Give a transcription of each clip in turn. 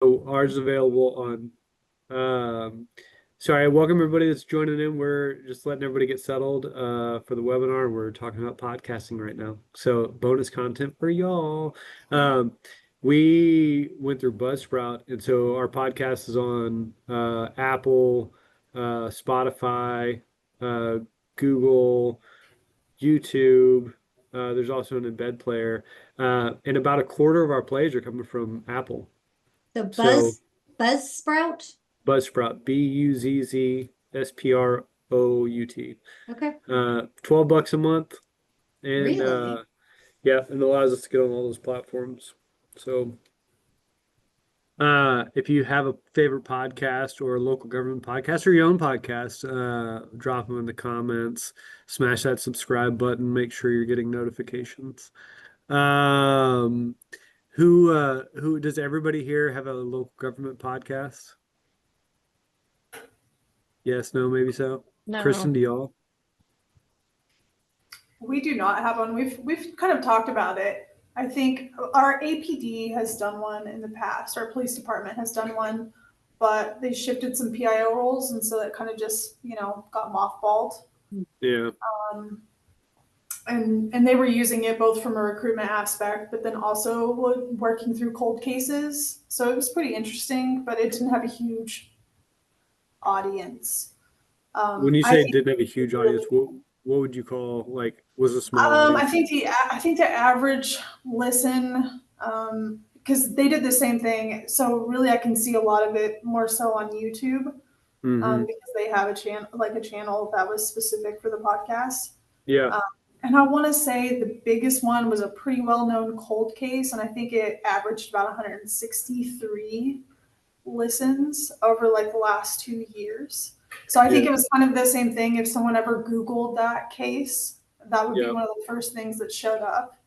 ours is available on sorry, welcome everybody that's joining in. We're just letting everybody get settled for the webinar. We're talking about podcasting right now. So bonus content for y'all. We went through Buzzsprout, and so our podcast is on Apple, Spotify, uh, Google, YouTube. There's also an embed player, and about a quarter of our plays are coming from Apple. So So Buzzsprout. Buzzsprout, Buzzsprout. Okay. $12 a month, and Really? yeah, and it allows us to get on all those platforms. So if you have a favorite podcast or a local government podcast or your own podcast, drop them in the comments, smash that subscribe button, make sure you're getting notifications. Um, who does everybody here have a local government podcast? Yes, no, maybe so. No. Kristen, do y'all? We do not have one. We've kind of talked about it. I think our APD has done one in the past. Our police department has done one, but they shifted some PIO roles, and so it kind of just got mothballed. Yeah. And they were using it both from a recruitment aspect, but then also working through cold cases. So it was pretty interesting, but it didn't have a huge audience. When you say it didn't have a huge audience, what would you call, like, was a small audience? I think the average listen, because they did the same thing. So really, I can see a lot of it more so on YouTube, because they have a channel that was specific for the podcast. Yeah. And I want to say the biggest one was a pretty well-known cold case, and I think it averaged about 163 listens over like the last 2 years. So I think it was kind of the same thing. If someone ever Googled that case, that would be one of the first things that showed up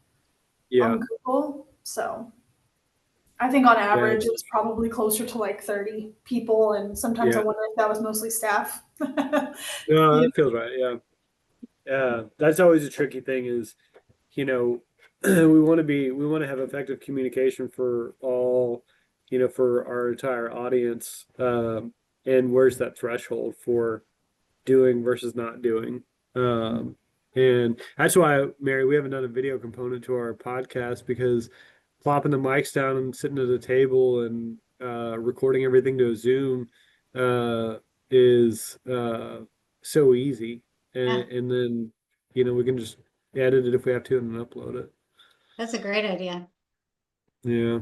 on Google. So I think on average, it was probably closer to like 30 people. And sometimes I wonder if that was mostly staff. No, that feels right. Yeah. Yeah. That's always a tricky thing is, we want to have effective communication for all, for our entire audience. And where's that threshold for doing versus not doing? And that's why, Mary, we haven't done a video component to our podcast because plopping the mics down and sitting at a table and recording everything to a Zoom is so easy. And then, we can just edit it if we have to and then upload it. That's a great idea. Yeah.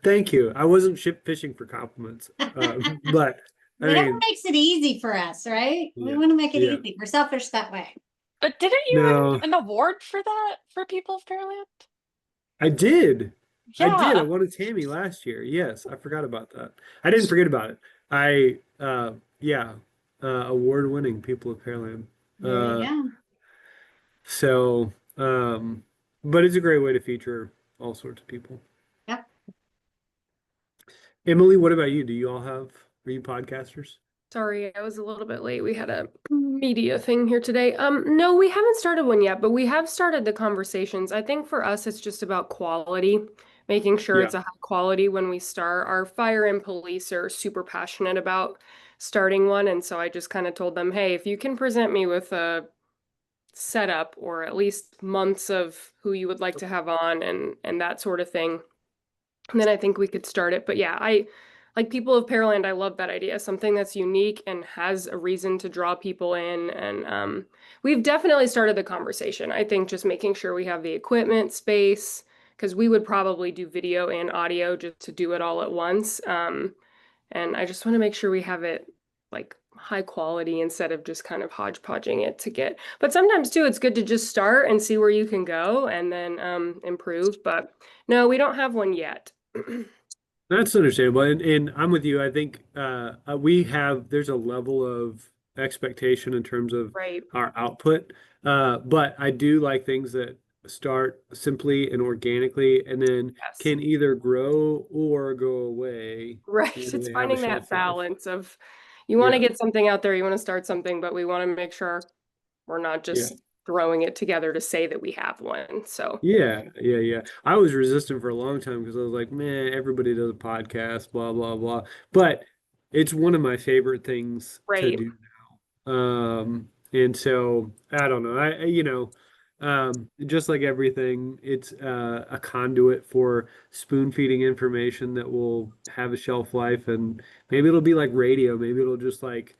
Thank you. I wasn't ship fishing for compliments, but Whatever makes it easy for us, right? We want to make it easy. We're selfish that way. But didn't you win an award for that for People of Pearland? I did. Yeah. I did. I won a TAMI last year. Yes, I forgot about that. I didn't forget about it. Award winning People of Pearland. So, but it's a great way to feature all sorts of people. Yep. Emily, what about you? Are you podcasters? Sorry, I was a little bit late. We had a media thing here today. No, we haven't started one yet, but we have started the conversations. I think for us, it's just about quality, making sure it's a high quality when we start. Our fire and police are super passionate about starting one. And so I just kind of told them, hey, if you can present me with a setup or at least months of who you would like to have on and that sort of thing, and then I think we could start it. But yeah, I like People of Pearland. I love that idea. Something that's unique and has a reason to draw people in. And we've definitely started the conversation. I think just making sure we have the equipment, space, because we would probably do video and audio just to do it all at once. And I just want to make sure we have it like high quality instead of just kind of hodgepodging it to get. But sometimes too, it's good to just start and see where you can go and then improve. But no, we don't have one yet. That's understandable. And I'm with you. I think there's a level of expectation in terms of our output. But I do like things that start simply and organically and then can either grow or go away. Right. It's finding that balance of you want to get something out there, you want to start something, but we want to make sure we're not just throwing it together to say that we have one. So Yeah. I was resistant for a long time because I was like, man, everybody does a podcast, blah blah blah. But it's one of my favorite things to right. do. And so I don't know. Just like everything, it's a conduit for spoon feeding information that will have a shelf life, and maybe it'll be like radio. Maybe it'll just like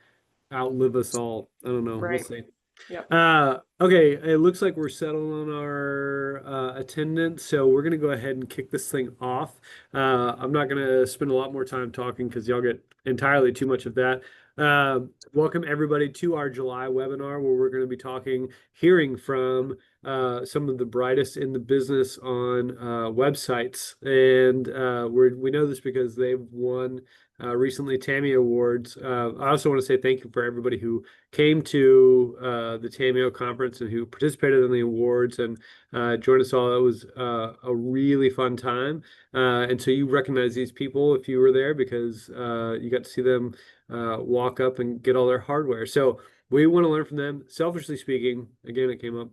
outlive us all. I don't know. We'll Right. see. Yep. Okay, it looks like we're settled on our attendance, so we're gonna go ahead and kick this thing off. I'm not gonna spend a lot more time talking because y'all get entirely too much of that. Welcome everybody to our July webinar where we're going to be hearing from some of the brightest in the business on websites, and we know this because they've won recently TAMI awards. I also want to say thank you for everybody who came to the TAMIO conference and who participated in the awards and joined us all. It was a really fun time. And so you recognize these people if you were there because you got to see them walk up and get all their hardware. So we want to learn from them. Selfishly speaking, again, it came up.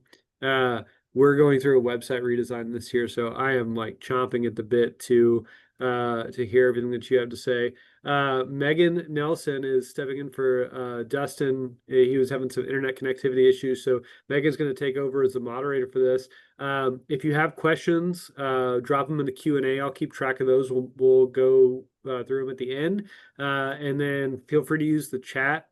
We're going through a website redesign this year, so I am like chomping at the bit to hear everything that you have to say. Megan Nelson is stepping in for Dustin. He was having some internet connectivity issues, so Megan's going to take over as the moderator for this. If you have questions, drop them in the Q&A. I'll keep track of those. We'll go through them at the end, and then feel free to use the chat.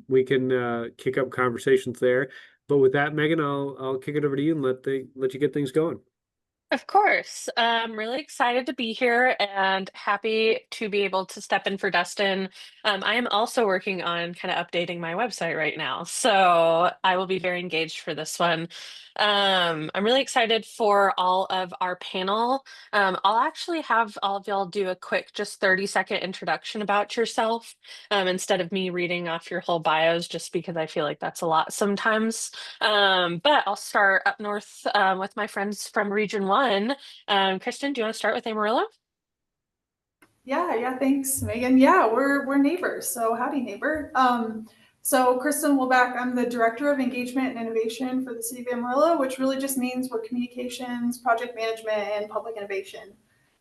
We can kick up conversations there. But with that, Megan, I'll kick it over to you and let you get things going. Of course. I'm really excited to be here and happy to be able to step in for Dustin. I am also working on kind of updating my website right now, so I will be very engaged for this one. I'm really excited for all of our panel. I'll actually have all of y'all do a quick, just 30-second introduction about yourself, instead of me reading off your whole bios, just because I feel like that's a lot sometimes. But I'll start up north with my friends from Region 1. Kristen, do you want to start with Amarillo? Yeah, thanks, Megan. Yeah, we're neighbors, so howdy, neighbor. So Kristen Wilbeck, I'm the Director of Engagement and Innovation for the City of Amarillo, which really just means we're communications, project management, and public innovation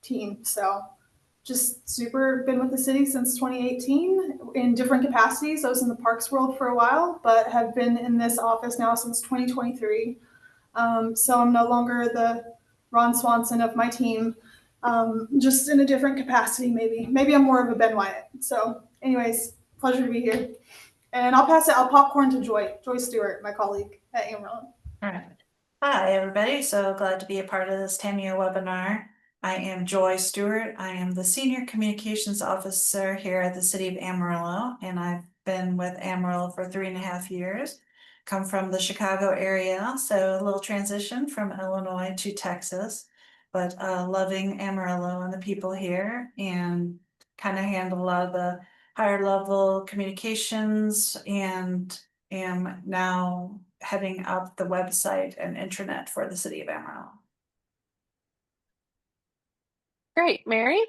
team. So just super been with the city since 2018 in different capacities. I was in the parks world for a while, but have been in this office now since 2023. So I'm no longer the Ron Swanson of my team, just in a different capacity, maybe. Maybe I'm more of a Ben Wyatt. So anyways, pleasure to be here. And I'll popcorn to Joy Stewart, my colleague at Amarillo. All right. Hi, everybody. So glad to be a part of this TAMIO webinar. I am Joy Stewart. I am the Senior Communications Officer here at the City of Amarillo, and I've been with Amarillo for 3.5 years. Come from the Chicago area, so a little transition from Illinois to Texas, but loving Amarillo and the people here, and kind of handle a lot of the higher level communications, and am now heading up the website and intranet for the City of Amarillo. Great. Mary?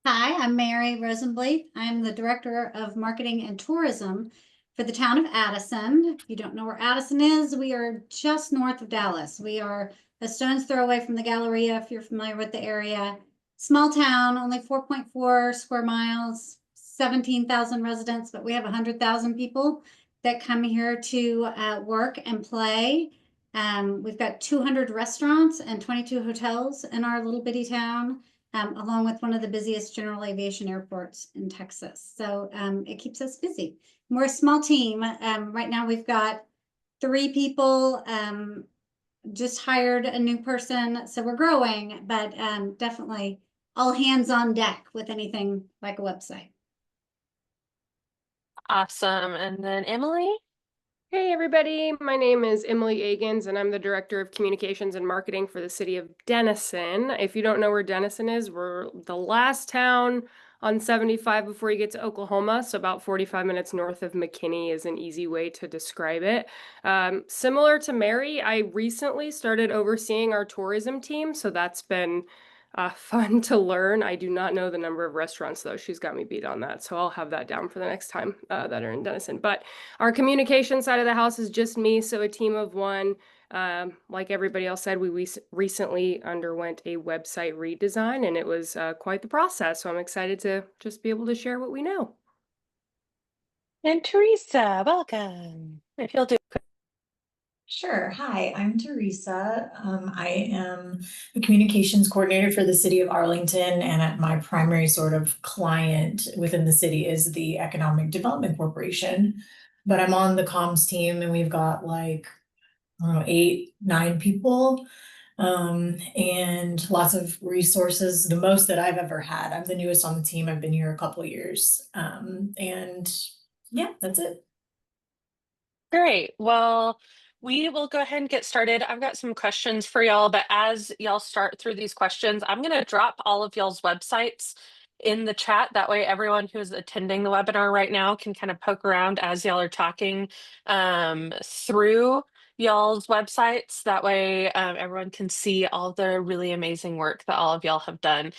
Hi, I'm Mary Rosenbleeth. I'm the Director of Marketing and Tourism for the town of Addison. If you don't know where Addison is, we are just north of Dallas. We are a stone's throw away from the Galleria, if you're familiar with the area. Small town, only 4.4 square miles, 17,000 residents, but we have 100,000 people that come here to work and play. We've got 200 restaurants and 22 hotels in our little bitty town. Along with one of the busiest general aviation airports in Texas. So it keeps us busy. We're a small team. Right now we've got 3 people, just hired a new person. So we're growing, but definitely all hands on deck with anything like a website. Awesome. And then Emily? Hey, everybody. My name is Emily Agins, and I'm the Director of Communications and Marketing for the City of Denison. If you don't know where Denison is, we're the last town on 75 before you get to Oklahoma, so about 45 minutes north of McKinney is an easy way to describe it. Similar to Mary, I recently started overseeing our tourism team, so that's been fun to learn. I do not know the number of restaurants, though. She's got me beat on that. So I'll have that down for the next time that are in Denison. But our communication side of the house is just me. So a team of one. Like everybody else said, we recently underwent a website redesign, and it was quite the process. So I'm excited to just be able to share what we know. And Teresa, welcome. If you'll do. Sure. Hi, I'm Teresa. I am a communications coordinator for the city of Arlington, and my primary sort of client within the city is the Economic Development Corporation. But I'm on the comms team, and we've got like, I don't know, 8, 9 people, and lots of resources. The most that I've ever had. I'm the newest on the team. I've been here a couple of years, and yeah, that's it. Great. Well, we will go ahead and get started. I've got some questions for y'all, but as y'all start through these questions, I'm going to drop all of y'all's websites in the chat. That way, everyone who's attending the webinar right now can kind of poke around as y'all are talking through y'all's websites. That way, everyone can see all the really amazing work that all of y'all have done.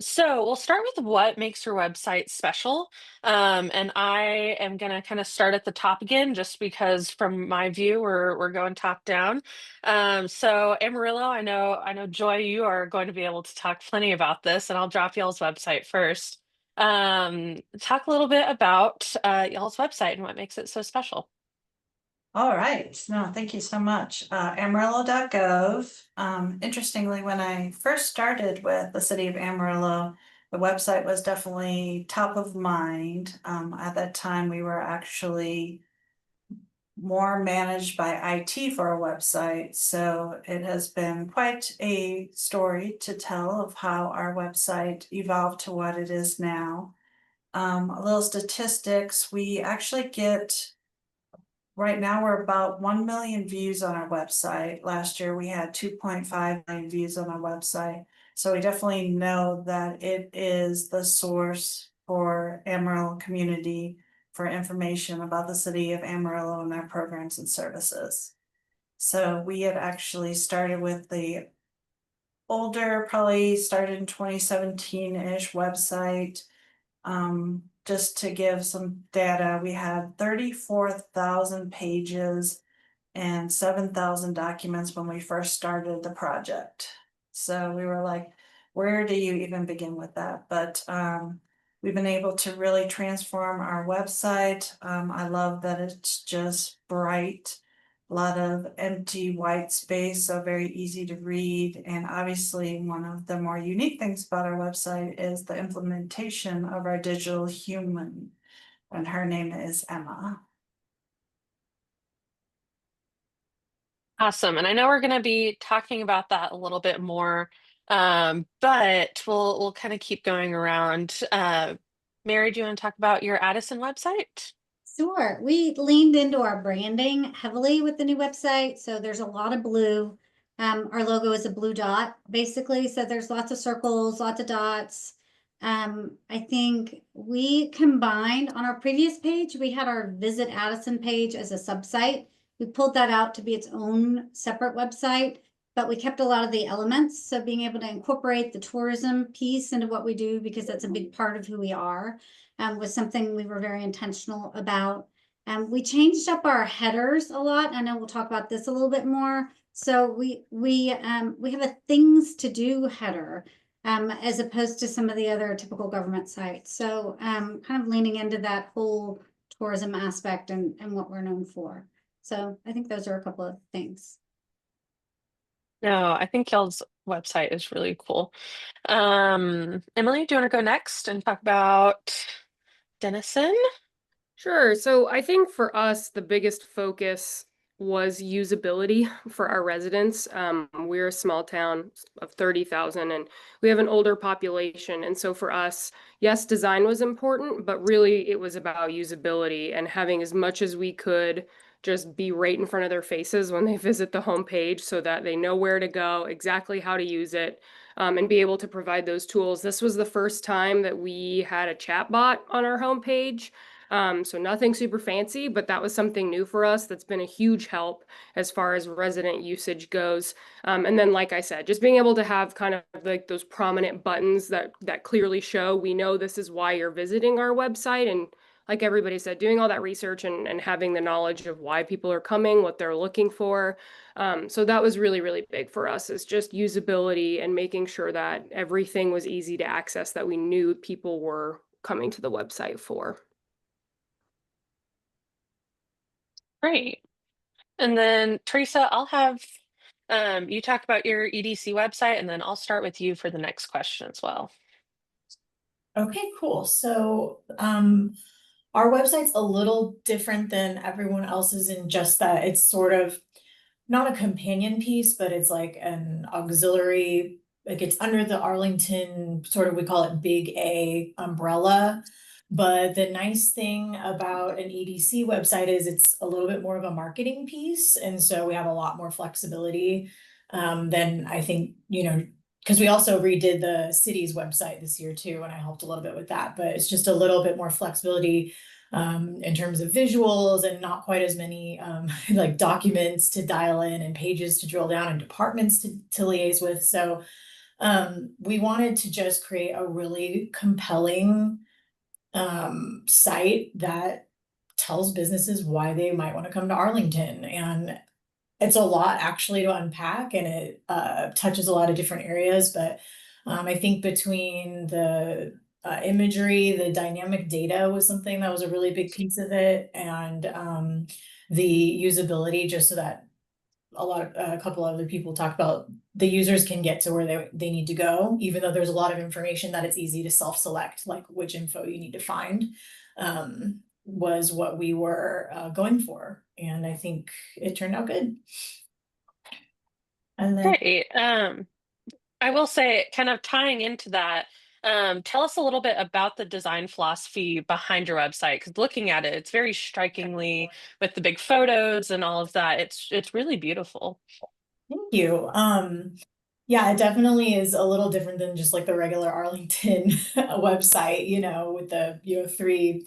So we'll start with what makes your website special. And I am gonna kind of start at the top again, just because from my view, we're going top down. So Amarillo, I know Joy, you are going to be able to talk plenty about this, and I'll drop y'all's website first. Talk a little bit about y'all's website and what makes it so special. All right, no, thank you so much. Amarillo.gov. Interestingly, when I first started with the city of Amarillo, the website was definitely top of mind. At that time, we were actually more managed by IT for our website. So it has been quite a story to tell of how our website evolved to what it is now. A little statistics, we actually get, right now we're about 1 million views on our website. Last year we had 2.5 million views on our website. So we definitely know that it is the source for Amarillo community for information about the city of Amarillo and their programs and services. So we had actually started with the older, probably started in 2017-ish website. Just to give some data, we had 34,000 pages and 7,000 documents when we first started the project. So we were like, where do you even begin with that? But we've been able to really transform our website. I love that it's just bright, a lot of empty white space, so very easy to read. And obviously one of the more unique things about our website is the implementation of our digital human, and her name is Emma. Awesome. And I know we're going to be talking about that a little bit more, but we'll kind of keep going around. Mary, do you want to talk about your Addison website? Sure. We leaned into our branding heavily with the new website. So there's a lot of blue. Our logo is a blue dot, basically. So there's lots of circles, lots of dots. I think we combined on our previous page, we had our Visit Addison page as a subsite. We pulled that out to be its own separate website, but we kept a lot of the elements. So being able to incorporate the tourism piece into what we do, because that's a big part of who we are, was something we were very intentional about. We changed up our headers a lot. I know we'll talk about this a little bit more. So we have a things to do header, as opposed to some of the other typical government sites. So kind of leaning into that whole tourism aspect and what we're known for. So I think those are a couple of things. No, I think y'all's website is really cool. Emily, do you want to go next and talk about Denison? Sure. So I think for us, the biggest focus was usability for our residents. We're a small town of 30,000 and we have an older population. And so for us, yes, design was important, but really it was about usability and having as much as we could just be right in front of their faces when they visit the homepage so that they know where to go, exactly how to use it, and be able to provide those tools. This was the first time that we had a chat bot on our homepage. So nothing super fancy, but that was something new for us. That's been a huge help as far as resident usage goes. And then, like I said, just being able to have kind of like those prominent buttons that clearly show we know this is why you're visiting our website. And like everybody said, doing all that research and having the knowledge of why people are coming, what they're looking for. So that was really, really big for us, is just usability and making sure that everything was easy to access, that we knew people were coming to the website for. Great. And then Teresa, I'll have you talk about your EDC website, and then I'll start with you for the next question as well. Okay, cool. So, our website's a little different than everyone else's in just that it's sort of not a companion piece, but it's like an auxiliary, like it's under the Arlington, sort of, we call it Big A umbrella. But the nice thing about an EDC website is it's a little bit more of a marketing piece. And so we have a lot more flexibility than I think, because we also redid the city's website this year too, and I helped a little bit with that, but it's just a little bit more flexibility in terms of visuals and not quite as many like documents to dial in and pages to drill down and departments to liaise with. So we wanted to just create a really compelling site that tells businesses why they might want to come to Arlington. And it's a lot actually to unpack, and it touches a lot of different areas. But I think between the imagery, the dynamic data was something that was a really big piece of it, and the usability, just so that a couple other people talked about, the users can get to where they need to go, even though there's a lot of information that it's easy to self-select, like which info you need to find, was what we were going for. And I think it turned out good. And then Great. I will say, kind of tying into that, tell us a little bit about the design philosophy behind your website, because looking at it, it's very strikingly with the big photos and all of that. It's really beautiful. thank you. Yeah, it definitely is a little different than just like the regular Arlington website, with the, three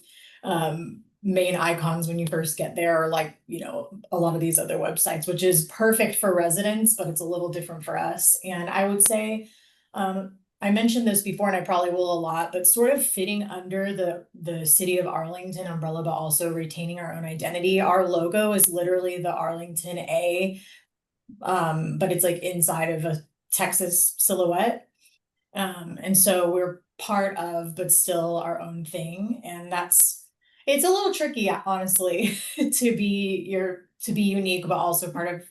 main icons when you first get there, or like, a lot of these other websites, which is perfect for residents, but it's a little different for us. And I would say, I mentioned this before and I probably will a lot, but sort of fitting under the city of Arlington umbrella, but also retaining our own identity. Our logo is literally the Arlington A, but it's like inside of a Texas silhouette. And so we're part of, but still our own thing. And it's a little tricky, honestly, to be unique, but also part of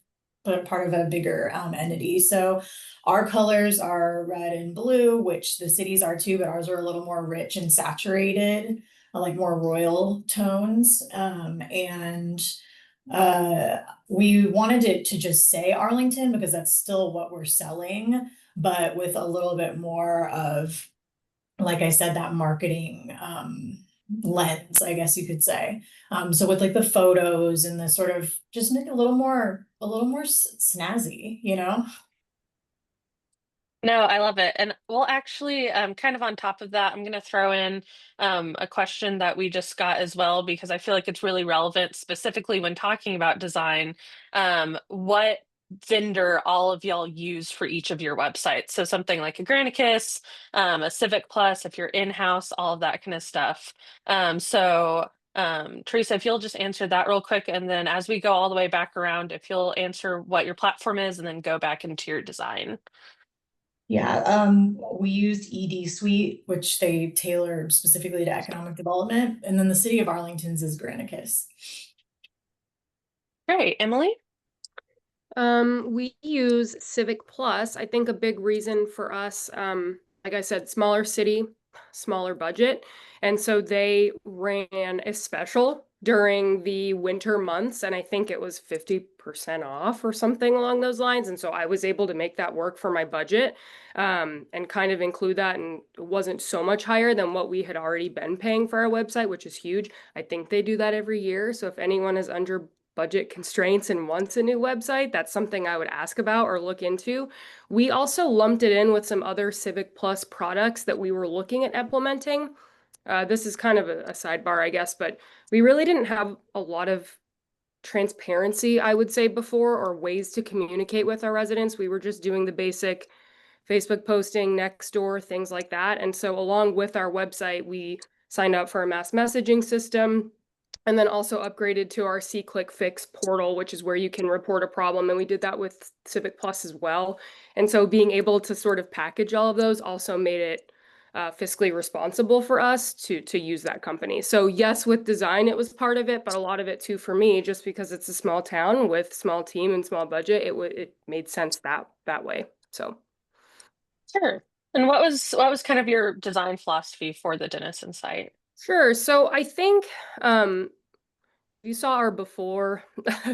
a bigger entity. So our colors are red and blue, which the cities are too, but ours are a little more rich and saturated, like more royal tones. And we wanted it to just say Arlington because that's still what we're selling, but with a little bit more of, like I said, that marketing lens, I guess you could say. So with like the photos and the sort of just make it a little more snazzy, No, I love it. And well, actually, kind of on top of that, I'm going to throw in a question that we just got as well, because I feel like it's really relevant, specifically when talking about design. What vendor all of y'all use for each of your websites? So something like a Granicus, a Civic Plus, if you're in-house, all of that kind of stuff. Teresa, if you'll just answer that real quick, and then as we go all the way back around, if you'll answer what your platform is, and then go back into your design. Yeah, we used ED Suite, which they tailored specifically to economic development, and then the city of Arlington's is Granicus. Great. Emily? We use Civic Plus. I think a big reason for us, like I said, smaller city, smaller budget. And so they ran a special during the winter months, and I think it was 50% off or something along those lines. And so I was able to make that work for my budget, and kind of include that, and it wasn't so much higher than what we had already been paying for our website, which is huge. I think they do that every year. So if anyone is under budget constraints and wants a new website, that's something I would ask about or look into. We also lumped it in with some other Civic Plus products that we were looking at implementing. This is kind of a sidebar, I guess, but we really didn't have a lot of transparency, I would say, before, or ways to communicate with our residents. We were just doing the basic Facebook posting, Nextdoor, things like that. And so along with our website, we signed up for a mass messaging system and then also upgraded to our See Click Fix portal, which is where you can report a problem. And we did that with Civic Plus as well. And so being able to sort of package all of those also made it fiscally responsible for us to use that company. So yes, with design, it was part of it, but a lot of it too for me, just because it's a small town with small team and small budget, it made sense that way. So. Sure. And what was kind of your design philosophy for the Denison site? Sure. So I think you saw our before.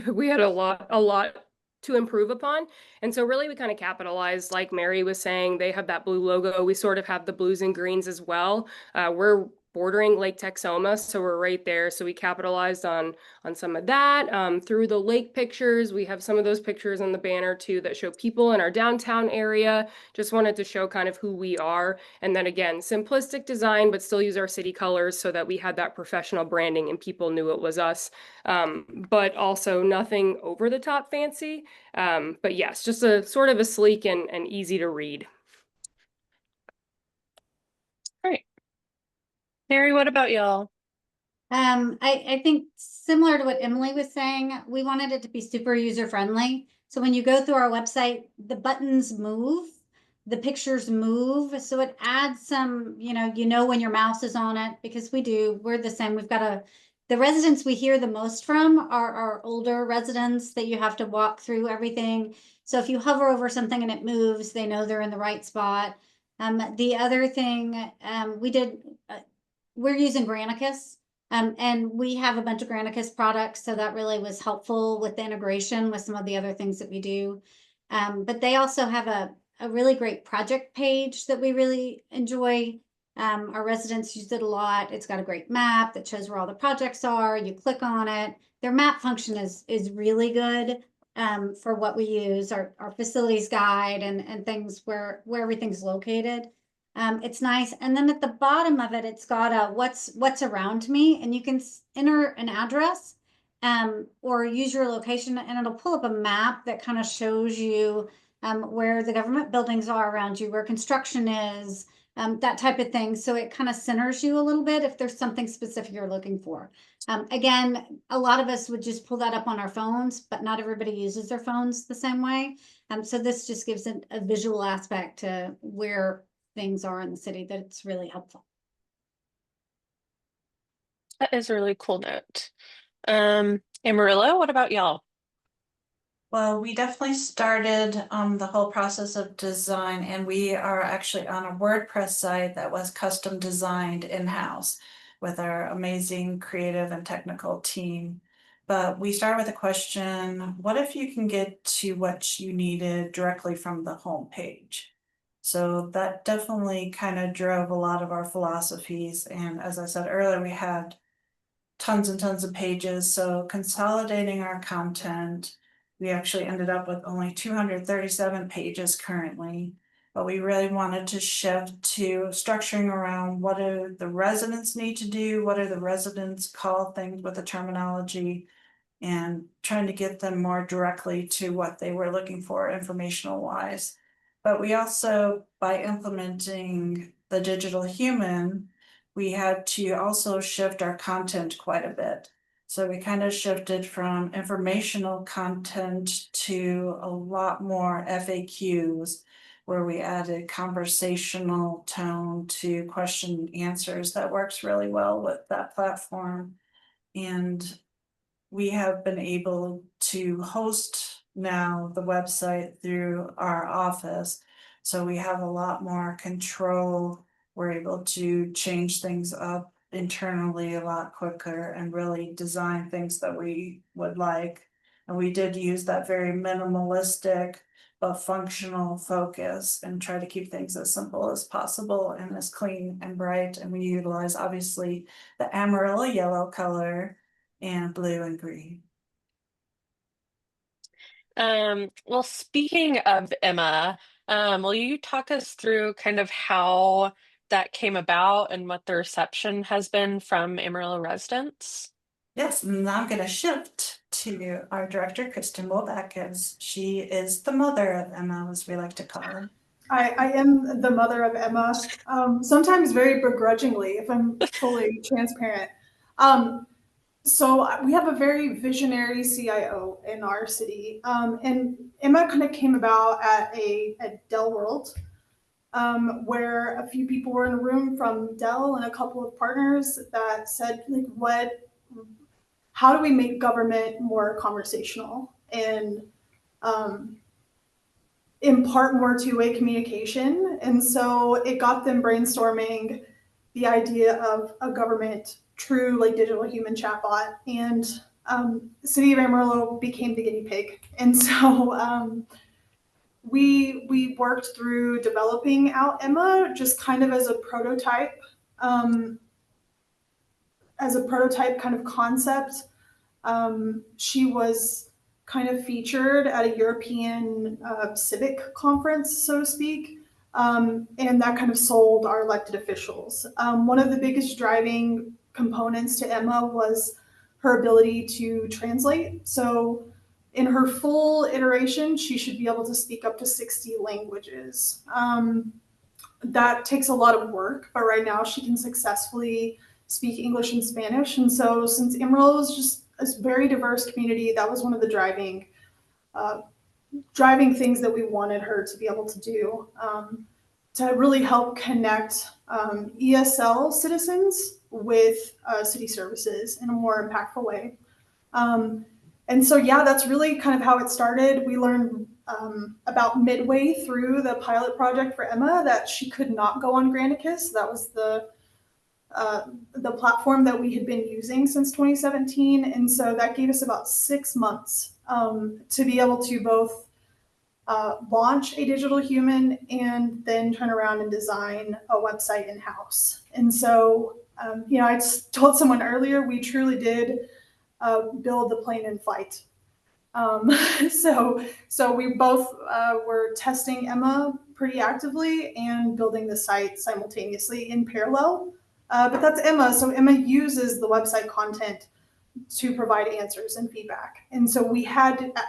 We had a lot to improve upon. And so really we kind of capitalized, like Mary was saying, they have that blue logo. We sort of have the blues and greens as well. We're bordering Lake Texoma, so we're right there. So we capitalized on some of that. Through the lake pictures, we have some of those pictures on the banner too that show people in our downtown area. Just wanted to show kind of who we are. And then again, simplistic design, but still use our city colors so that we had that professional branding and people knew it was us. But also nothing over the top fancy. But yes, just a sort of a sleek and easy to read. Great. Mary, what about y'all? I think similar to what Emily was saying, we wanted it to be super user friendly. So when you go through our website, the buttons move, the pictures move. So it adds some, you know when your mouse is on it, because we're the same. We've got the residents we hear the most from are our older residents that you have to walk through everything. So if you hover over something and it moves, they know they're in the right spot. The other thing we're using Granicus. And we have a bunch of Granicus products, so that really was helpful with the integration with some of the other things that we do. But they also have a really great project page that we really enjoy. Our residents use it a lot. It's got a great map that shows where all the projects are. You click on it. Their map function is really good for what we use, our facilities guide and things where everything's located. It's nice. And then at the bottom of it, it's got a what's around me, and you can enter an address or use your location, and it'll pull up a map that kind of shows you where the government buildings are around you, where construction is, that type of thing. So it kind of centers you a little bit if there's something specific you're looking for. Again, a lot of us would just pull that up on our phones, but not everybody uses their phones the same way. So this just gives it a visual aspect to where things are in the city that it's really helpful. That is a really cool note. Amarillo, what about y'all? Well, we definitely started the whole process of design, and we are actually on a WordPress site that was custom designed in-house with our amazing creative and technical team. But we start with a question, what if you can get to what you needed directly from the home page? So that definitely kind of drove a lot of our philosophies. And as I said earlier, we had tons and tons of pages. So consolidating our content, we actually ended up with only 237 pages currently. But we really wanted to shift to structuring around what do the residents need to do, what do the residents call things with the terminology, and trying to get them more directly to what they were looking for informational wise. But we also, by implementing the digital human, we had to also shift our content quite a bit. So we kind of shifted from informational content to a lot more FAQs, where we added conversational tone to question and answers. That works really well with that platform. And we have been able to host now the website through our office. So we have a lot more control. We're able to change things up internally a lot quicker and really design things that we would like. And we did use that very minimalistic but functional focus and try to keep things as simple as possible and as clean and bright. And we utilize obviously the Amarillo yellow color and blue and green. Well, speaking of Emma, will you talk us through kind of how that came about and what the reception has been from Amarillo residents? Yes, and now I'm gonna shift to our director, Kristen Wolbeck, as she is the mother of Emma, as we like to call her. I am the mother of Emma, sometimes very begrudgingly, if I'm fully transparent. So we have a very visionary CIO in our city, and Emma kind of came about at Dell World, where a few people were in a room from Dell and a couple of partners that said, like, how do we make government more conversational and impart more two-way communication? And so it got them brainstorming the idea of a government true like digital human chatbot, and City of Amarillo became the guinea pig. And so we worked through developing out Emma just kind of um, as a prototype kind of concept. She was kind of featured at a European civic conference, so to speak, and that kind of sold our elected officials. One of the biggest driving components to Emma was her ability to translate. So in her full iteration, she should be able to speak up to 60 languages. That takes a lot of work, but right now she can successfully speak English and Spanish. And so since Amarillo is just a very diverse community, that was one of the driving things that we wanted her to be able to do, to really help connect ESL citizens with city services in a more impactful way. And so, yeah, that's really kind of how it started. We learned about midway through the pilot project for Emma that she could not go on Granicus. That was the platform that we had been using since 2017. And so that gave us about 6 months to be able to both launch a digital human and then turn around and design a website in-house. And so, I told someone earlier, we truly did build the plane in flight. So we both were testing Emma pretty actively and building the site simultaneously in parallel. But that's Emma. So Emma uses the website content to provide answers and feedback. And so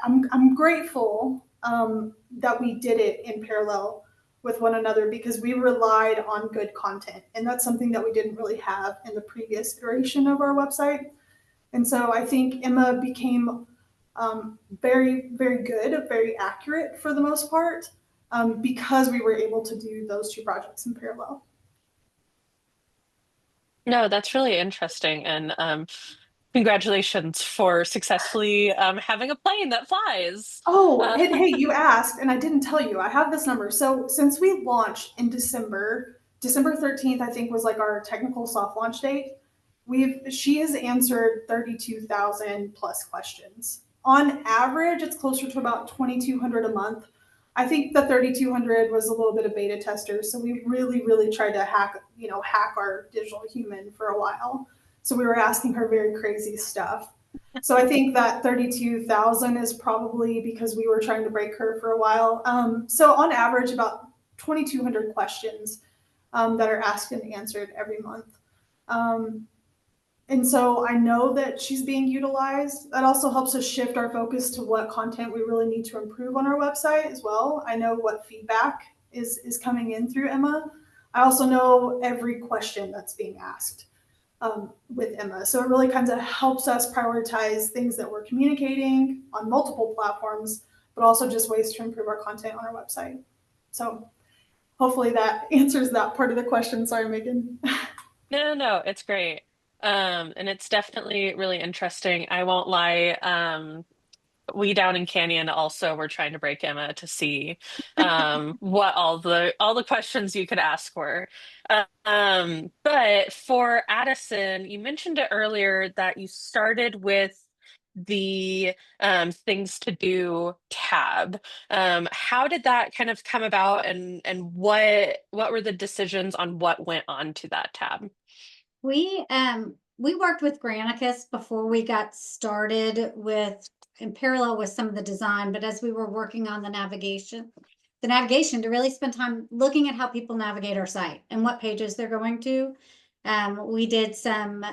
I'm grateful that we did it in parallel with one another, because we relied on good content. And that's something that we didn't really have in the previous iteration of our website. And so I think Emma became very, very good, very accurate for the most part, because we were able to do those two projects in parallel. No, that's really interesting. And congratulations for successfully having a plane that flies. Oh, hey, you asked, and I didn't tell you. I have this number. So since we launched in December 13th, I think was like our technical soft launch date, she has answered 32,000 plus questions. On average, it's closer to about 2,200 a month. I think the 3,200 was a little bit of beta testers. So we really, really tried to hack our digital human for a while. So we were asking her very crazy stuff. So I think that 32,000 is probably because we were trying to break her for a while. So on average, about 2,200 questions that are asked and answered every month. And so I know that she's being utilized. That also helps us shift our focus to what content we really need to improve on our website as well. I know what feedback is coming in through Emma. I also know every question that's being asked with Emma. So it really kind of helps us prioritize things that we're communicating on multiple platforms, but also just ways to improve our content on our website. So hopefully that answers that part of the question. Sorry, Megan. No, it's great. And it's definitely really interesting. I won't lie. We down in Canyon also were trying to break Emma to see what all the questions you could ask were. But for Addison, you mentioned it earlier that you started with the things to do tab. How did that kind of come about, and what were the decisions on what went on to that tab? We worked with Granicus before we got started with in parallel with some of the design, but as we were working on the navigation, the navigation to really spend time looking at how people navigate our site and what pages they're going to. We did some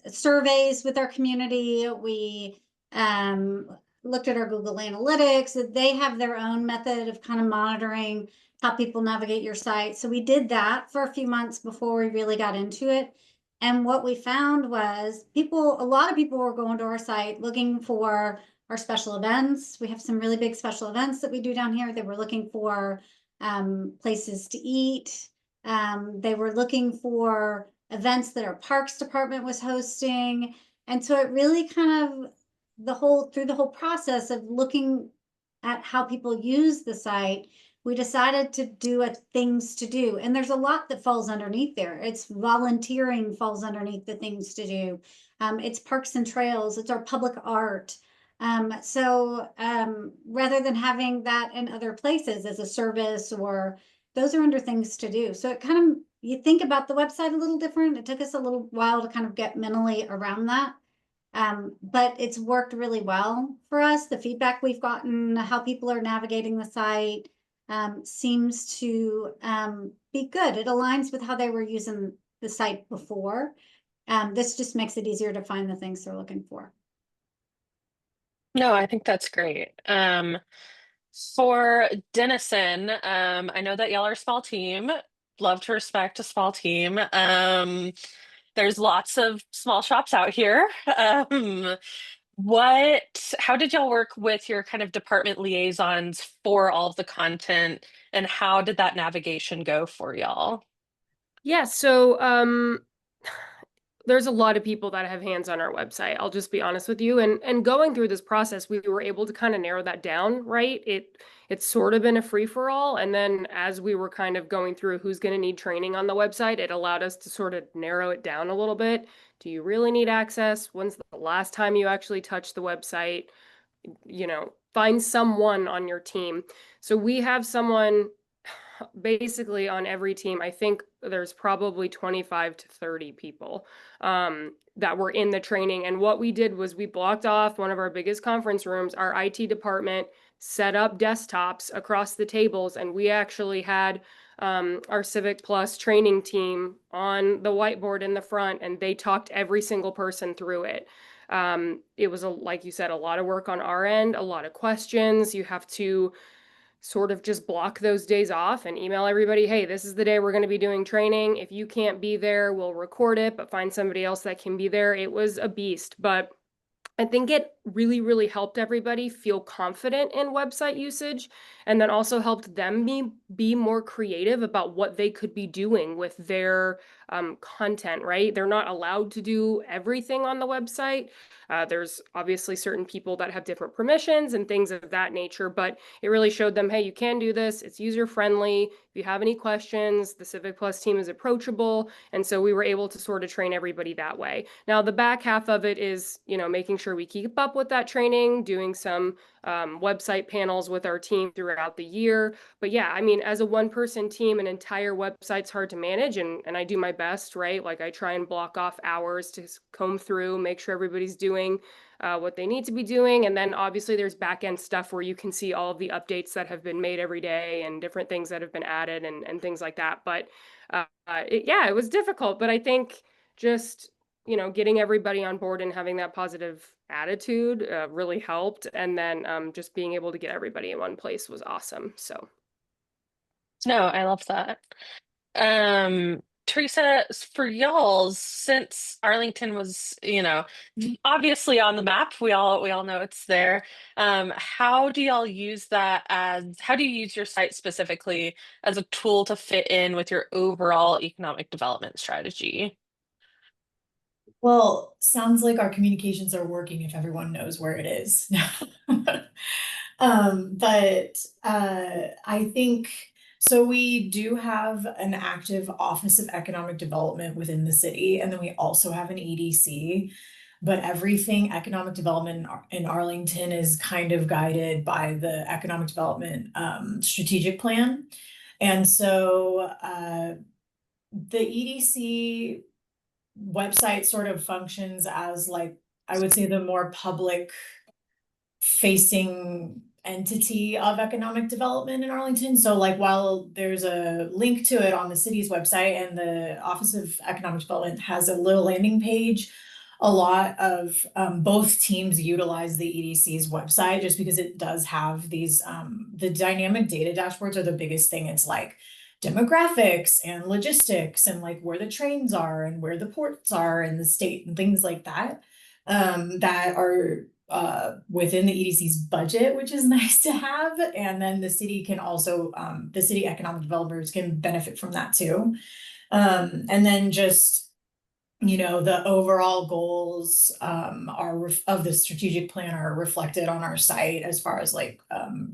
surveys with our community. We looked at our Google Analytics. They have their own method of kind of monitoring how people navigate your site. So we did that for a few months before we really got into it. And what we found was a lot of people were going to our site looking for our special events. We have some really big special events that we do down here. They were looking for places to eat. They were looking for events that our parks department was hosting. And so it really kind of through the whole process of looking at how people use the site, we decided to do a things to do. And there's a lot that falls underneath there. It's volunteering falls underneath the things to do. It's parks and trails, it's our public art. So rather than having that in other places as a service, or those are under things to do. So it kind of, you think about the website a little different. It took us a little while to kind of get mentally around that. But it's worked really well for us. The feedback we've gotten, how people are navigating the site, seems to be good. It aligns with how they were using the site before. This just makes it easier to find the things they're looking for. No, I think that's great. For Denison, I know that y'all are a small team. Love to respect a small team. There's lots of small shops out here. How did y'all work with your kind of department liaisons for all of the content, and how did that navigation go for y'all? Yeah, so there's a lot of people that have hands on our website. I'll just be honest with you. And going through this process, we were able to kind of narrow that down, right? It's sort of been a free for all. And then as we were kind of going through who's going to need training on the website, it allowed us to sort of narrow it down a little bit. Do you really need access? When's the last time you actually touched the website? Find someone on your team. So we have someone basically on every team. I think there's probably 25 to 30 people that were in the training. And what we did was we blocked off one of our biggest conference rooms. Our IT department set up desktops across the tables, and we actually had our Civic Plus training team on the whiteboard in the front, and they talked every single person through it. It was, like you said, a lot of work on our end, a lot of questions. You have to sort of just block those days off and email everybody, hey, this is the day we're going to be doing training. If you can't be there, we'll record it, but find somebody else that can be there. It was a beast, but I think it really, really helped everybody feel confident in website usage, and then also helped them be more creative about what they could be doing with their content, right? They're not allowed to do everything on the website. There's obviously certain people that have different permissions and things of that nature, but it really showed them, hey, you can do this. It's user friendly. If you have any questions, the Civic Plus team is approachable. And so we were able to sort of train everybody that way. Now, the back half of it is, making sure we keep up with that training, doing some website panels with our team throughout the year. But yeah, I mean, as a one-person team, an entire website's hard to manage, and I do my best, right? Like I try and block off hours to comb through, make sure everybody's doing what they need to be doing. And then obviously there's back-end stuff where you can see all of the updates that have been made every day and different things that have been added and things like that. But it was difficult, but I think just getting everybody on board and having that positive attitude really helped. And then just being able to get everybody in one place was awesome. So. No, I love that. Teresa, for y'all, since Arlington was, obviously on the map, we all know it's there. How do y'all use how do you use your site specifically as a tool to fit in with your overall economic development strategy? Well, sounds like our communications are working if everyone knows where it is. I think so. We do have an active Office of Economic Development within the city, and then we also have an EDC. But everything economic development in Arlington is kind of guided by the economic development strategic plan. And so the EDC website sort of functions as, like, I would say, the more public facing entity of economic development in Arlington. So like while there's a link to it on the city's website and the Office of Economic Development has a little landing page, a lot of both teams utilize the EDC's website just because it does have these the dynamic data dashboards are the biggest thing. It's like demographics and logistics and like where the trains are and where the ports are in the state and things like that that are within the EDC's budget, which is nice to have. And then the city can also the city economic developers can benefit from that too. And then just the overall goals of the strategic plan are reflected on our site as far as like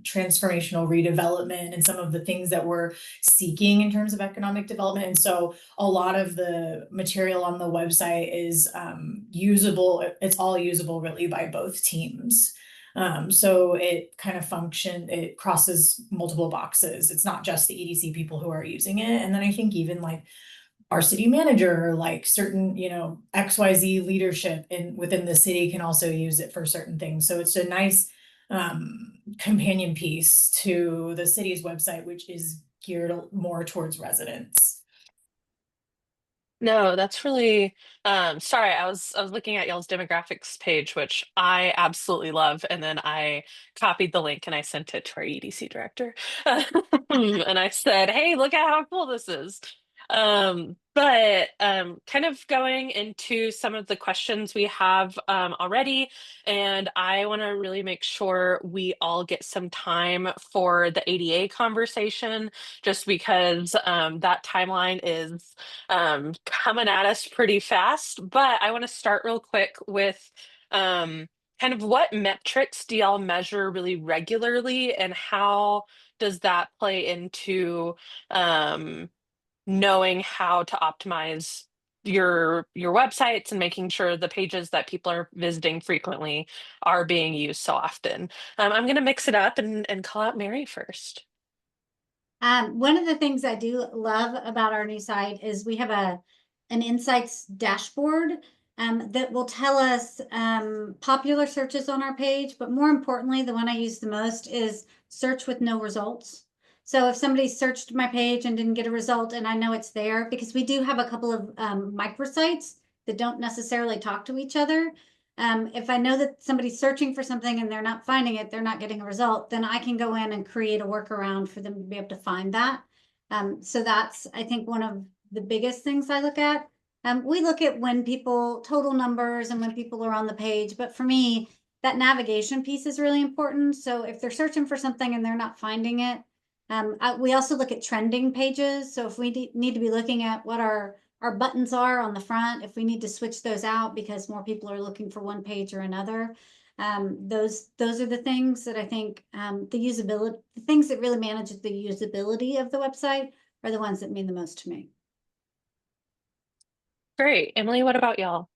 transformational redevelopment and some of the things that we're seeking in terms of economic development. And so a lot of the material on the website is usable. It's all usable really by both teams. So it kind of it crosses multiple boxes. It's not just the EDC people who are using it. And then I think even like our city manager, like certain, XYZ leadership within the city can also use it for certain things. So it's a nice companion piece to the city's website, which is geared more towards residents. No, that's really sorry, I was looking at y'all's demographics page, which I absolutely love, and then I copied the link and I sent it to our EDC director. And I said, "Hey, look at how cool this is." But kind of going into some of the questions we have already, and I want to really make sure we all get some time for the ADA conversation, just because that timeline is coming at us pretty fast. But I want to start real quick with kind of what metrics do y'all measure really regularly, and how does that play into knowing how to optimize your websites and making sure the pages that people are visiting frequently are being used so often. I'm going to mix it up and call out Mary first. One of the things I do love about our new site is we have an insights dashboard that will tell us popular searches on our page, but more importantly, the one I use the most is search with no results. So if somebody searched my page and didn't get a result, and I know it's there, because we do have a couple of microsites that don't necessarily talk to each other. If I know that somebody's searching for something and they're not finding it, they're not getting a result, then I can go in and create a workaround for them to be able to find that. So that's, I think, one of the biggest things I look at. We look at when people, total numbers and when people are on the page, but for me, that navigation piece is really important. So if they're searching for something and they're not finding it, we also look at trending pages. So if we need to be looking at what our buttons are on the front, if we need to switch those out because more people are looking for one page or another, those are the things that I think the usability, the things that really manage the usability of the website are the ones that mean the most to me. Great. Emily, what about y'all?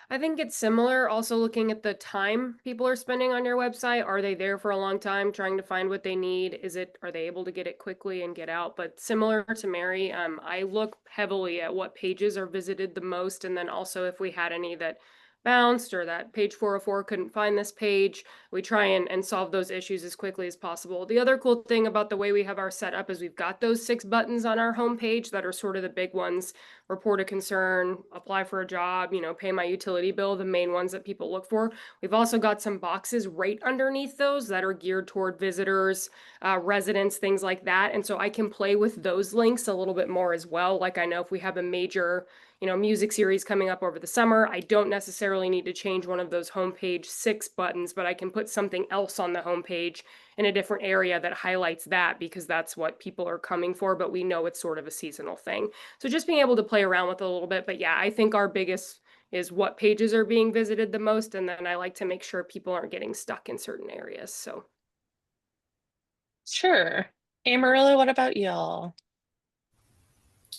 I think it's similar. Also looking at the time people are spending on your website. Are they there for a long time trying to find what they need? Are they able to get it quickly and get out? But similar to Mary, I look heavily at what pages are visited the most, and then also if we had any that bounced or that page 404 couldn't find this page, we try and solve those issues as quickly as possible. The other cool thing about the way we have our setup is we've got those 6 buttons on our homepage that are sort of the big ones: report a concern, apply for a job, pay my utility bill, the main ones that people look for. We've also got some boxes right underneath those that are geared toward visitors, residents, things like that. And so I can play with those links a little bit more as well. Like, I know if we have a major music series coming up over the summer, I don't necessarily need to change one of those homepage 6 buttons, but I can put something else on the homepage in a different area that highlights that, because that's what people are coming for, but we know it's sort of a seasonal thing. So just being able to play around with it a little bit. But yeah, I think our biggest is what pages are being visited the most, and then I like to make sure people aren't getting stuck in certain areas. So Sure. Amarillo, what about y'all?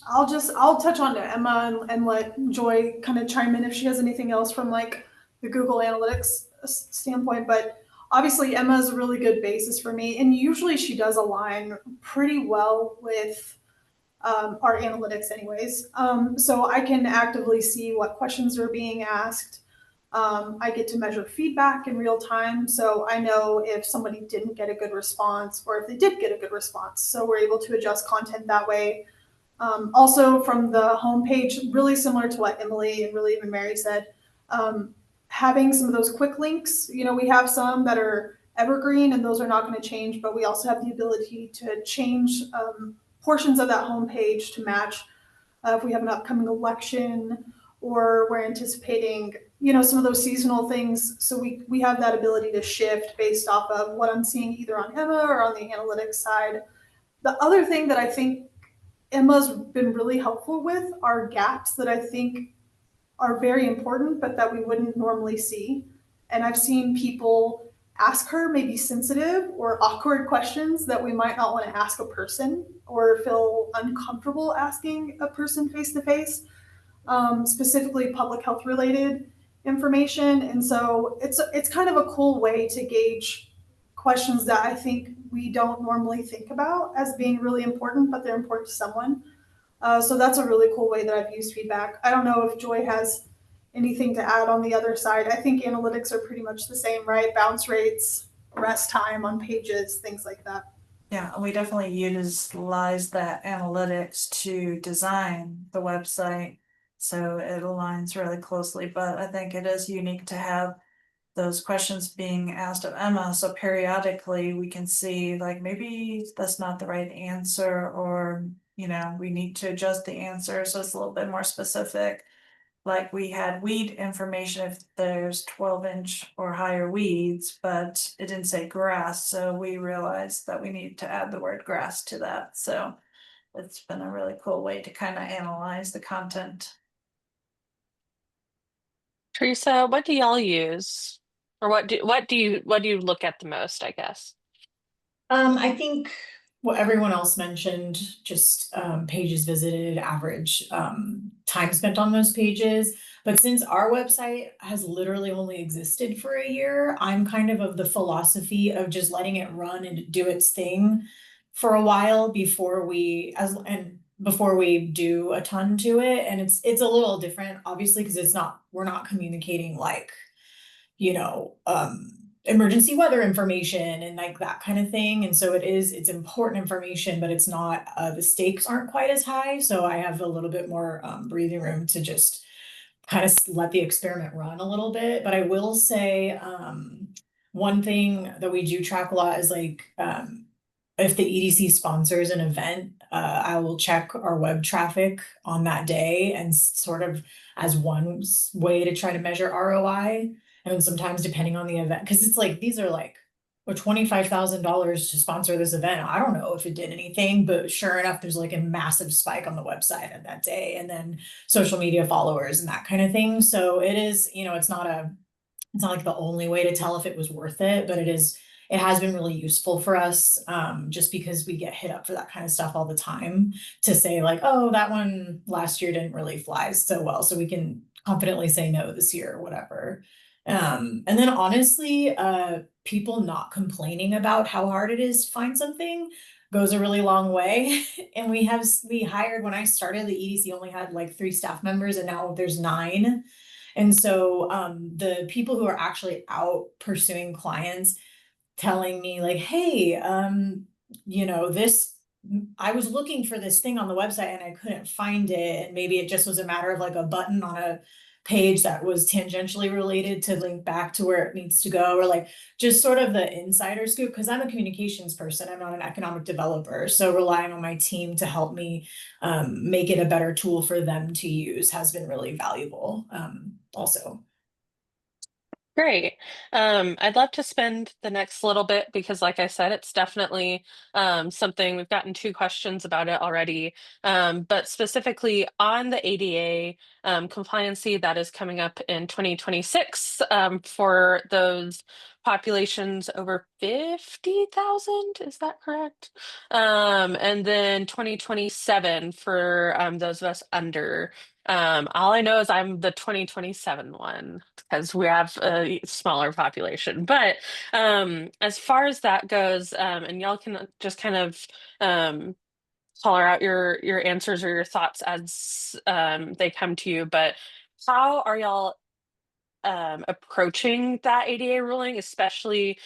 I'll touch on to Emma and let Joy kind of chime in if she has anything else from like the Google Analytics standpoint. But obviously Emma is a really good basis for me, and usually she does align pretty well with our analytics anyways. So I can actively see what questions are being asked. I get to measure feedback in real time, so I know if somebody didn't get a good response or if they did get a good response. So we're able to adjust content that way. Also from the homepage, really similar to what Emily and really even Mary said, having some of those quick links. We have some that are evergreen and those are not going to change, but we also have the ability to change portions of that homepage to match if we have an upcoming election or we're anticipating, some of those seasonal things. So we have that ability to shift based off of what I'm seeing either on Emma or on the analytics side. The other thing that I think Emma's been really helpful with are gaps that I think are very important, but that we wouldn't normally see. And I've seen people ask her maybe sensitive or awkward questions that we might not want to ask a person or feel uncomfortable asking a person face to face, specifically public health related information. And so it's kind of a cool way to gauge questions that I think we don't normally think about as being really important, but they're important to someone. So that's a really cool way that I've used feedback. I don't know if Joy has anything to add on the other side. I think analytics are pretty much the same, right? Bounce rates, rest time on pages, things like that. Yeah, we definitely utilize that analytics to design the website, so it aligns really closely, but I think it is unique to have those questions being asked of Emma, so periodically we can see like maybe that's not the right answer, or we need to adjust the answer so it's a little bit more specific. Like we had weed information if there's 12-inch or higher weeds, but it didn't say grass, so we realized that we need to add the word grass to that. So it's been a really cool way to kind of analyze the content. Teresa, what do y'all use? Or what do you look at the most, I guess? I think what everyone else mentioned, just pages visited, average time spent on those pages. But since our website has literally only existed for a year, I'm kind of the philosophy of just letting it run and do its thing for a while before we do a ton to it. And it's a little different, obviously, because we're not communicating like, you know, emergency weather information and like that kind of thing. And so it's important information, but it's not, the stakes aren't quite as high. So I have a little bit more breathing room to just kind of let the experiment run a little bit. But I will say, one thing that we do track a lot is like, if the EDC sponsors an event, I will check our web traffic on that day and sort of as one way to try to measure ROI. And sometimes depending on the event, because it's like these are like $25,000 to sponsor this event. I don't know if it did anything, but sure enough, there's like a massive spike on the website at that day, and then social media followers and that kind of thing. So it is, it's not like the only way to tell if it was worth it, but it has been really useful for us, just because we get hit up for that kind of stuff all the time, to say like, oh, that one last year didn't really fly so well, so we can confidently say no this year or whatever. And then honestly, people not complaining about how hard it is to find something goes a really long way. And we hired, when I started, the EDC only had like 3 staff members, and now there's 9. And so the people who are actually out pursuing clients telling me like, hey, this, I was looking for this thing on the website and I couldn't find it. And maybe it just was a matter of like a button on a page that was tangentially related to link back to where it needs to go, or like just sort of the insider scoop, because I'm a communications person, I'm not an economic developer. So relying on my team to help me make it a better tool for them to use has been really valuable, also. Great. I'd love to spend the next little bit because, like I said, it's definitely something we've gotten 2 questions about it already. But specifically on the ADA compliancy that is coming up in 2026 for those populations over 50,000, is that correct? And then 2027 for those of us under. All I know is I'm the 2027 one because we have a smaller population. But as far as that goes, and y'all can just kind of color out your answers or your thoughts as they come to you. But how are y'all approaching that ADA ruling, especially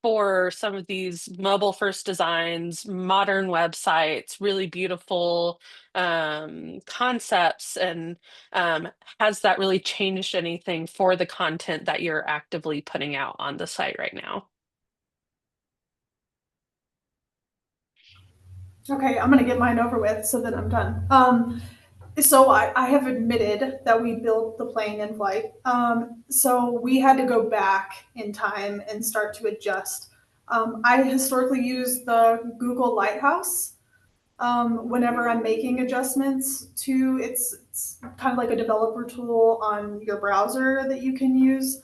for some of these mobile first designs, modern websites, really beautiful concepts, and has that really changed anything for the content that you're actively putting out on the site right now? Okay, I'm gonna get mine over with so that I'm done. So I have admitted that we built the plane in flight. So we had to go back in time and start to adjust. I historically use the Google Lighthouse whenever I'm making adjustments to it's kind of like a developer tool on your browser that you can use.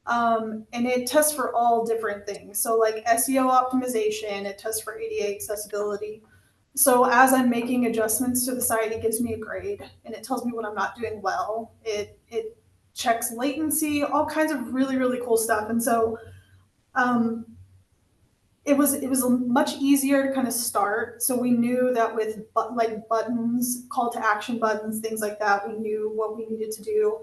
And it tests for all different things. So like SEO optimization, it tests for ADA accessibility. So as I'm making adjustments to the site, it gives me a grade and it tells me what I'm not doing well. It checks latency, all kinds of really, really cool stuff. And so um, it was much easier to kind of start. So we knew that with like buttons, call to action buttons, things like that, we knew what we needed to do.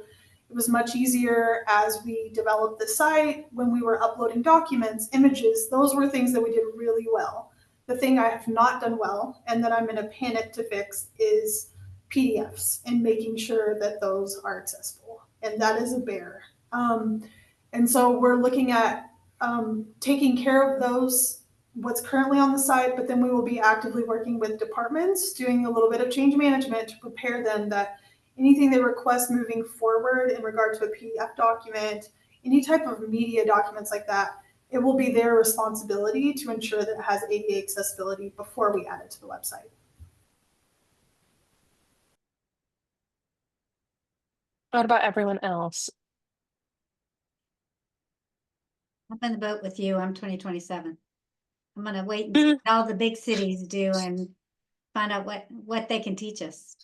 It was much easier as we developed the site when we were uploading documents, images. Those were things that we did really well. The thing I have not done well and that I'm in a panic to fix is PDFs and making sure that those are accessible. And that is a bear. And so we're looking at taking care of those, what's currently on the site, but then we will be actively working with departments, doing a little bit of change management to prepare them that anything they request moving forward in regard to a PDF document, any type of media documents like that, it will be their responsibility to ensure that it has ADA accessibility before we add it to the website. What about everyone else? I'm in the boat with you. I'm 2027. I'm gonna wait and see what all the big cities do and find out what they can teach us.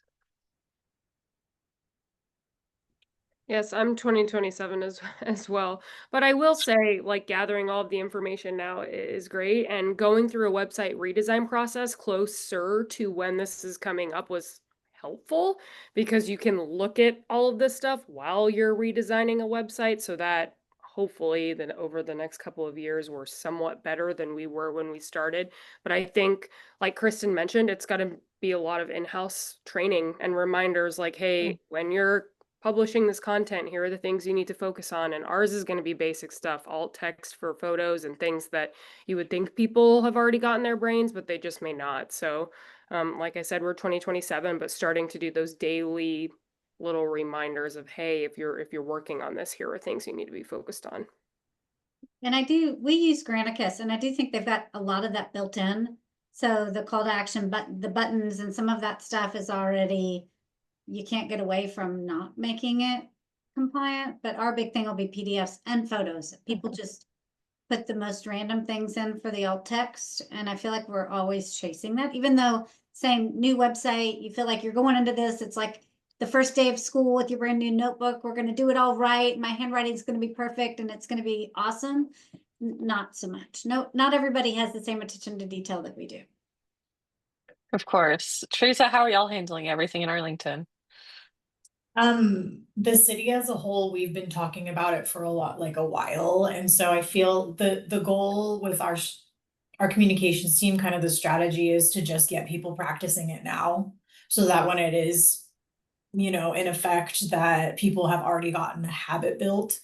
Yes, I'm 2027 as well. But I will say, like, gathering all of the information now is great, and going through a website redesign process closer to when this is coming up was helpful because you can look at all of this stuff while you're redesigning a website so that hopefully then over the next couple of years we're somewhat better than we were when we started. But I think, like Kristen mentioned, it's got to be a lot of in-house training and reminders like, hey, when you're publishing this content, here are the things you need to focus on. And ours is going to be basic stuff, alt text for photos and things that you would think people have already got in their brains, but they just may not. So, like I said, we're 2027, but starting to do those daily little reminders of, hey, if you're working on this, here are things you need to be focused on. And we use Granicus, and I do think they've got a lot of that built in. So the call to action button, the buttons and some of that stuff is already, you can't get away from not making it compliant, but our big thing will be PDFs and photos. People just put the most random things in for the alt text. And I feel like we're always chasing that, even though saying new website, you feel like you're going into this, it's like the first day of school with your brand new notebook. We're going to do it all right. My handwriting is going to be perfect and it's going to be awesome. Not so much. No, not everybody has the same attention to detail that we do. Of course. Teresa, how are y'all handling everything in Arlington? The city as a whole, we've been talking about it for a while. And so I feel the goal with our communications team, kind of the strategy is to just get people practicing it now. So that when it is, in effect, that people have already gotten a habit built.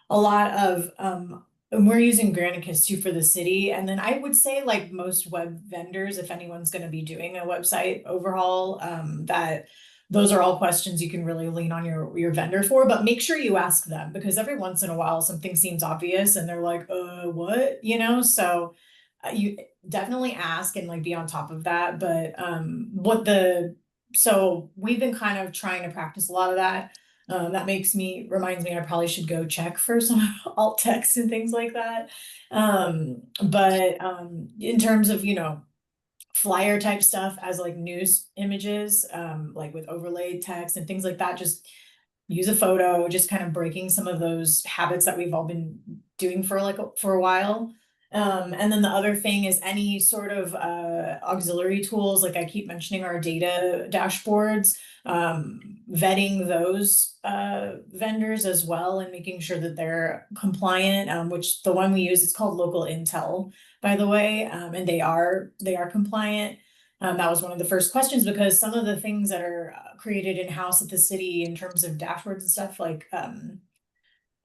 A lot of, and we're using Granicus too for the city. And then I would say like most web vendors, if anyone's going to be doing a website overhaul, that those are all questions you can really lean on your vendor for, but make sure you ask them because every once in a while something seems obvious and they're like, what, so you definitely ask and like be on top of that. But, so we've been kind of trying to practice a lot of that. That reminds me I probably should go check for some alt text and things like that. But in terms of, flyer type stuff as like news images, like with overlaid text and things like that, just use a photo, just kind of breaking some of those habits that we've all been doing for a while. And then the other thing is any sort of auxiliary tools, like I keep mentioning our data dashboards, vetting those vendors as well and making sure that they're compliant, which the one we use is called Local Intel, by the way, and they are compliant. That was one of the first questions because some of the things that are created in-house at the city in terms of dashboards and stuff like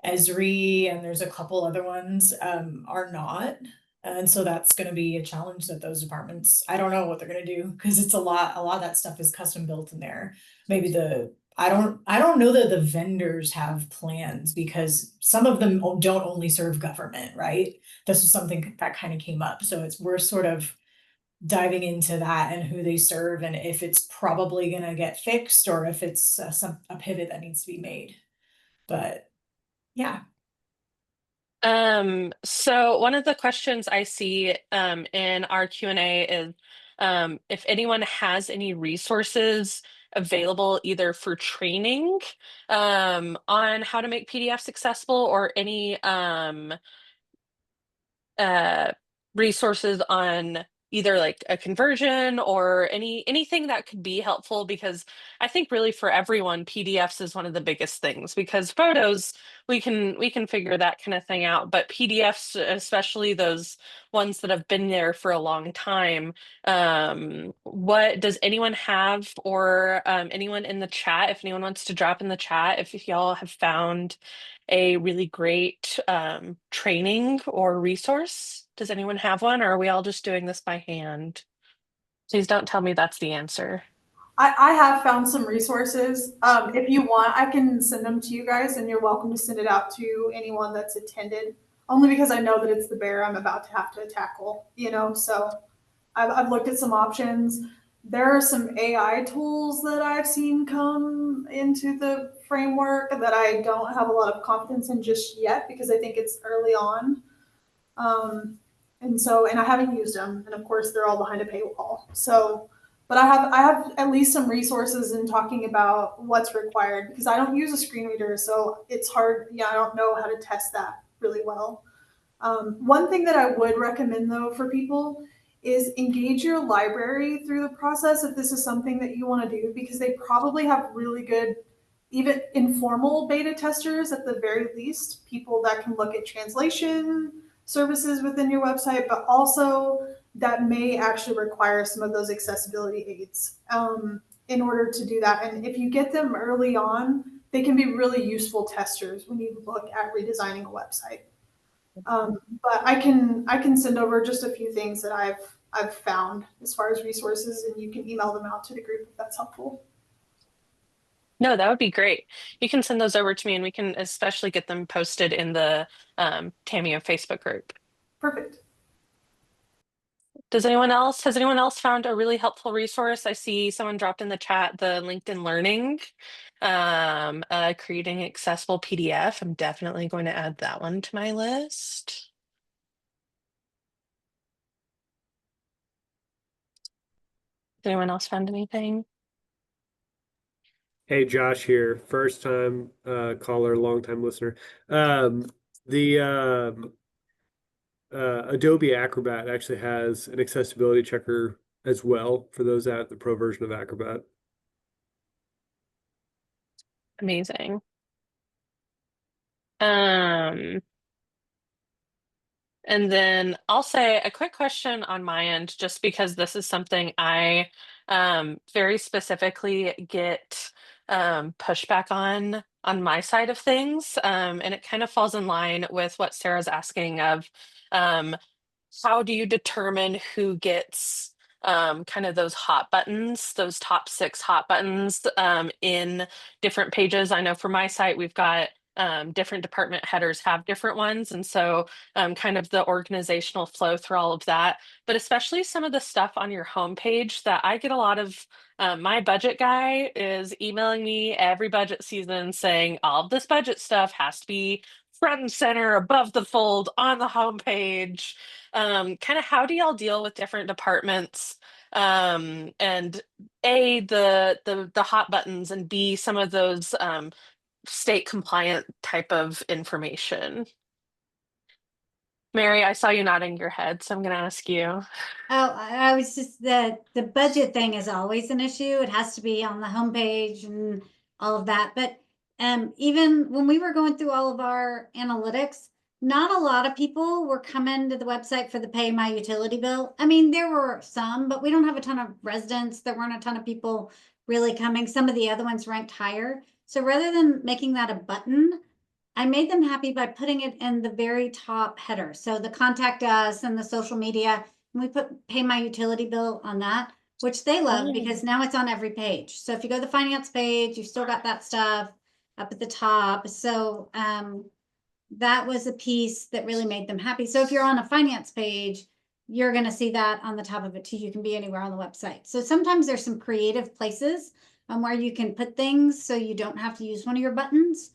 Esri and there's a couple other ones are not. And so that's going to be a challenge that those departments, I don't know what they're going to do because it's a lot of that stuff is custom built in there. Maybe I don't know that the vendors have plans because some of them don't only serve government, right? This was something that kind of came up. So we're sort of diving into that and who they serve and if it's probably going to get fixed or if it's a pivot that needs to be made. But yeah. So one of the questions I see in our Q&A is if anyone has any resources available either for training on how to make PDFs accessible or any uh, resources on either like a conversion or anything that could be helpful because I think really for everyone PDFs is one of the biggest things because photos we can figure that kind of thing out but PDFs especially those ones that have been there for a long time what does anyone have or anyone in the chat if anyone wants to drop in the chat if y'all have found a really great training or resource? Does anyone have one, or are we all just doing this by hand? Please don't tell me that's the answer. I have found some resources. If you want, I can send them to you guys, and you're welcome to send it out to anyone that's attended. Only because I know that it's the bear I'm about to have to tackle, you know. So I've looked at some options. There are some AI tools that I've seen come into the framework that I don't have a lot of confidence in just yet because I think it's early on. And I haven't used them, and of course they're all behind a paywall. So, but I have at least some resources in talking about what's required because I don't use a screen reader, so it's hard. Yeah, I don't know how to test that really well. One thing that I would recommend though for people is engage your library through the process if this is something that you want to do because they probably have really good even informal beta testers at the very least, people that can look at translation services within your website, but also that may actually require some of those accessibility aids in order to do that. And if you get them early on, they can be really useful testers when you look at redesigning a website. But I can send over just a few things that I've found as far as resources, and you can email them out to the group if that's helpful. No, that would be great. You can send those over to me and we can especially get them posted in the Tamio Facebook group. Perfect. Has anyone else found a really helpful resource? I see someone dropped in the chat the LinkedIn Learning, creating accessible PDF. I'm definitely going to add that one to my list. Has anyone else found anything? Hey, Josh here. First time caller, long time listener. The Adobe Acrobat actually has an accessibility checker as well for those at the pro version of Acrobat. Amazing. And then I'll say a quick question on my end, just because this is something I very specifically get pushback on my side of things. And it kind of falls in line with what Sarah's asking of um, how do you determine who gets kind of those hot buttons, those top 6 hot buttons in different pages? I know for my site, we've got different department headers have different ones. And so kind of the organizational flow through all of that, but especially some of the stuff on your homepage that I get a lot of. My budget guy is emailing me every budget season saying all of this budget stuff has to be front and center above the fold on the homepage. Kind of how do y'all deal with different departments and the hot buttons and B some of those state compliant type of information? Mary, I saw you nodding your head, so I'm going to ask you. Oh, I was just the budget thing is always an issue. It has to be on the homepage and all of that. But even when we were going through all of our analytics, not a lot of people were coming to the website for the pay my utility bill. I mean, there were some, but we don't have a ton of residents. There weren't a ton of people really coming. Some of the other ones ranked higher. So rather than making that a button, I made them happy by putting it in the very top header. So the contact us and the social media, and we put pay my utility bill on that, which they love because now it's on every page. So if you go to the finance page, you've still got that stuff up at the top. So that was a piece that really made them happy. So if you're on a finance page, you're going to see that on the top of it too. You can be anywhere on the website. So sometimes there's some creative places where you can put things so you don't have to use one of your buttons.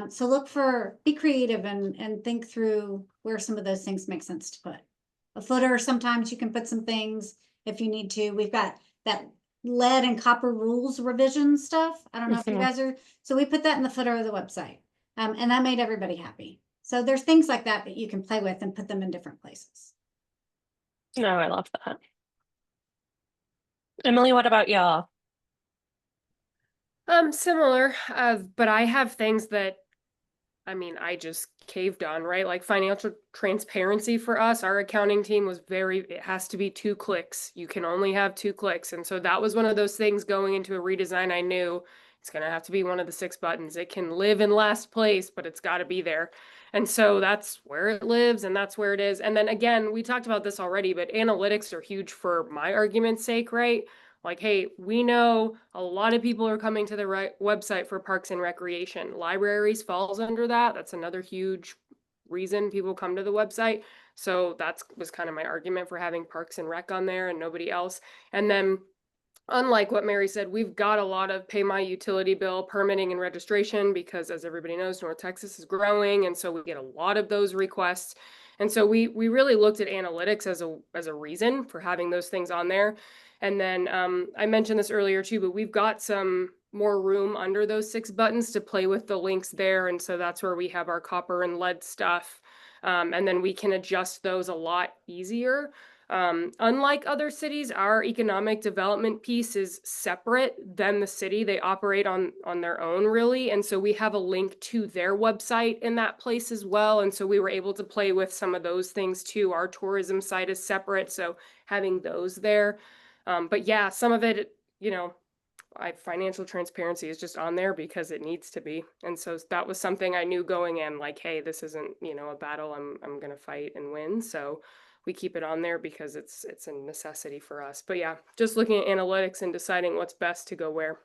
So be creative and think through where some of those things make sense to put. A footer, sometimes you can put some things if you need to. We've got that lead and copper rules revision stuff. I don't know if you guys are, so we put that in the footer of the website. And that made everybody happy. So there's things like that that you can play with and put them in different places. No, I love that. Emily, what about y'all? Similar, but I have things that, I mean, I just caved on, right? Like financial transparency for us, our accounting team was it has to be 2 clicks. You can only have 2 clicks. And so that was one of those things going into a redesign. I knew it's going to have to be one of the 6 buttons. It can live in last place, but it's got to be there. And so that's where it lives and that's where it is. And then again, we talked about this already, but analytics are huge for my argument's sake, right? Like, hey, we know a lot of people are coming to the website for parks and recreation. Libraries falls under that. That's another huge reason people come to the website. So that was kind of my argument for having parks and rec on there and nobody else. And then unlike what Mary said, we've got a lot of pay my utility bill permitting and registration because, as everybody knows, North Texas is growing. And so we get a lot of those requests. And so we really looked at analytics as a reason for having those things on there. And then I mentioned this earlier too, but we've got some more room under those 6 buttons to play with the links there. And so that's where we have our copper and lead stuff. And then we can adjust those a lot easier. Unlike other cities, our economic development piece is separate than the city. They operate on their own, really. And so we have a link to their website in that place as well. And so we were able to play with some of those things too. Our tourism site is separate, so having those there. But yeah, some of it, financial transparency is just on there because it needs to be. And so that was something I knew going in, like, hey, this isn't, a battle I'm going to fight and win. So we keep it on there because it's a necessity for us. But yeah, just looking at analytics and deciding what's best to go where.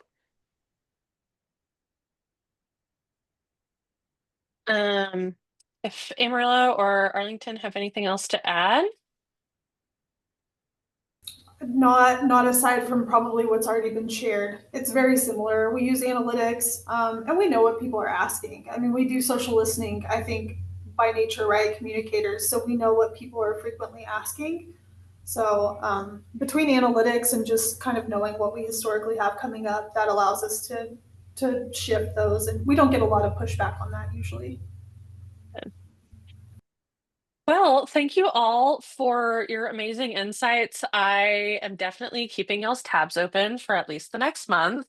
If Amarillo or Arlington have anything else to add? Not aside from probably what's already been shared. It's very similar. We use analytics, and we know what people are asking. I mean, we do social listening, I think, by nature, right? Communicators. So we know what people are frequently asking. So between analytics and just kind of knowing what we historically have coming up, that allows us to shift those. And we don't get a lot of pushback on that usually. Well, thank you all for your amazing insights. I am definitely keeping y'all's tabs open for at least the next month,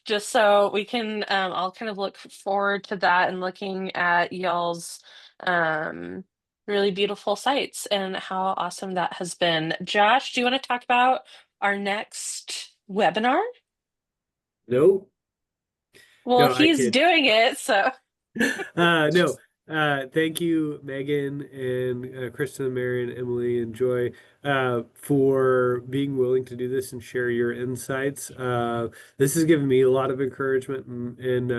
just so we can all kind of look forward to that and looking at y'all's really beautiful sites and how awesome that has been. Josh, do you want to talk about our next webinar? No, Well, no, I he's kid. doing it, so. No. Thank you, Megan and Kristen, Mary, and Emily and Joy, for being willing to do this and share your insights. This has given me a lot of encouragement and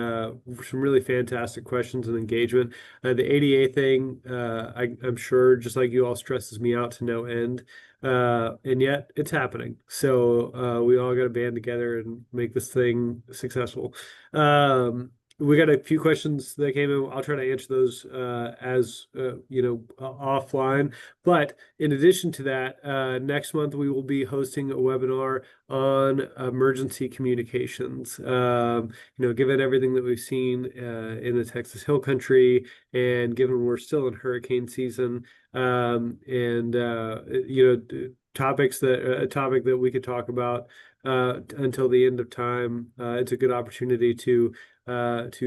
some really fantastic questions and engagement. The ADA thing, I'm sure, just like you all, stresses me out to no end. And yet it's happening. So we all got to band together and make this thing successful. we got a few questions that came in. I'll try to answer those as offline. But in addition to that, next month we will be hosting a webinar on emergency communications. Given everything that we've seen in the Texas Hill Country, and given we're still in hurricane season, topics that a topic that we could talk about until the end of time. It's a good opportunity to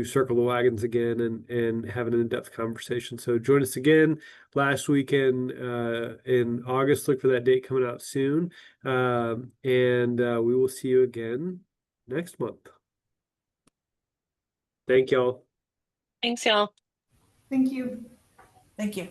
circle the wagons again and have an in-depth conversation. So join us again last weekend in August. Look for that date coming out soon. And we will see you again next month. Thank y'all. Thanks, y'all. Thank you. Thank you.